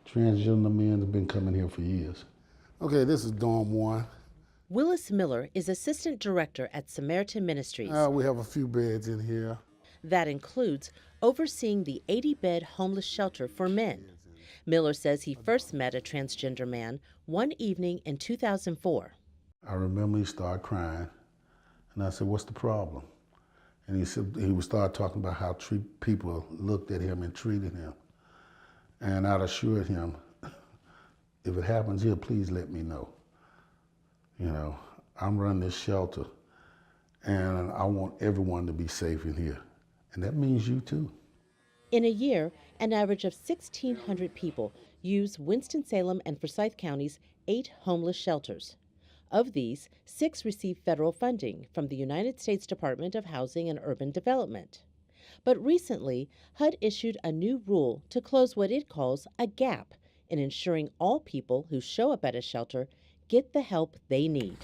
Transgender men have been coming here for years. Okay, this is Dorm 1. Willis Miller is assistant director at Samaritan Ministries. We have a few beds in here. That includes overseeing the 80-bed homeless shelter for men. Miller says he first met a transgender man one evening in 2004. I remember he started crying, and I said, "What's the problem?" And he said he would start talking about how people looked at him and treated him. And I'd assured him, if it happens here, please let me know. You know, I'm running this shelter, and I want everyone to be safe in here. And that means you too. In a year, an average of 1,600 people use Winston-Salem and Forsyth County's 8 homeless shelters. Of these, 6 receive federal funding from the United States Department of Housing and Urban Development. But recently, HUD issued a new rule to close what it calls a gap in ensuring all people who show up at a shelter get the help they need.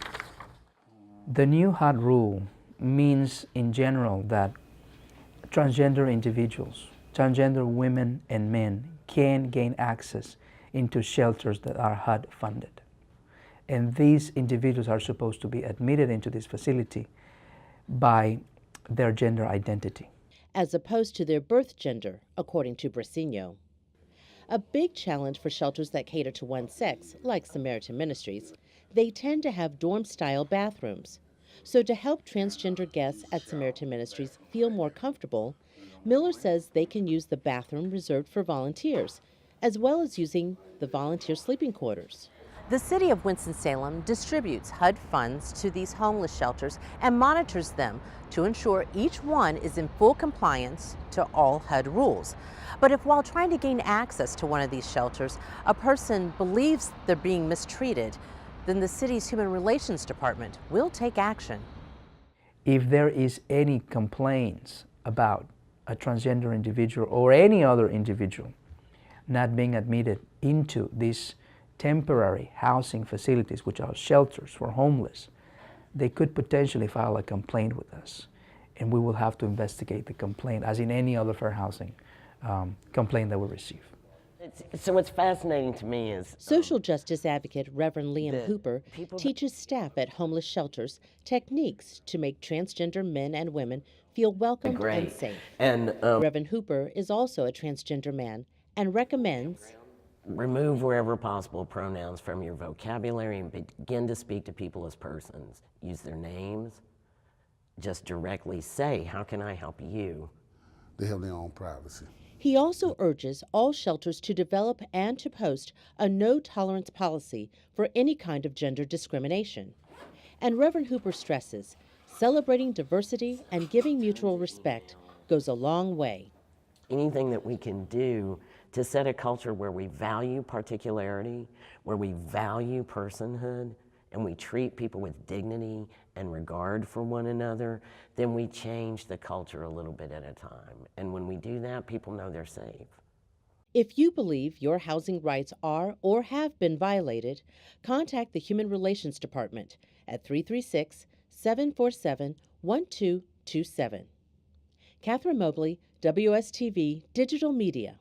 The new HUD rule means in general that transgender individuals, transgender women and men can gain access into shelters that are HUD funded. And these individuals are supposed to be admitted into this facility by their gender identity, as opposed to their birth gender, according to Brasino. A big challenge for shelters that cater to one sex, like Samaritan Ministries, they tend to have dorm-style bathrooms. So to help transgender guests at Samaritan Ministries feel more comfortable, Miller says they can use the bathroom reserved for volunteers, as well as using the volunteer sleeping quarters. The city of Winston-Salem distributes HUD funds to these homeless shelters and monitors them to ensure each one is in full compliance to all HUD rules. But if while trying to gain access to one of these shelters, a person believes they're being mistreated, then the city's Human Relations Department will take action. If there is any complaints about a transgender individual or any other individual not being admitted into these temporary housing facilities, which are shelters for homeless, they could potentially file a complaint with us, and we will have to investigate the complaint as in any other fair housing complaint that we receive. So what's fascinating to me is social justice advocate Reverend Liam Hooper teaches staff at homeless shelters techniques to make transgender men and women feel welcome and safe. And Reverend Hooper is also a transgender man and recommends remove wherever possible pronouns from your vocabulary and begin to speak to people as persons. Use their names. Just directly say, "How can I help you?" They have their own privacy. He also urges all shelters to develop and to post a no-tolerance policy for any kind of gender discrimination. And Reverend Hooper stresses, celebrating diversity and giving mutual respect goes a long way. Anything that we can do to set a culture where we value particularity, where we value personhood, and we treat people with dignity and regard for one another, then we change the culture a little bit at a time. And when we do that, people know they're safe. If you believe your housing rights are or have been violated, contact the Human Relations Department at 336-747-1227. Catherine Mobley, WSTV Digital Media.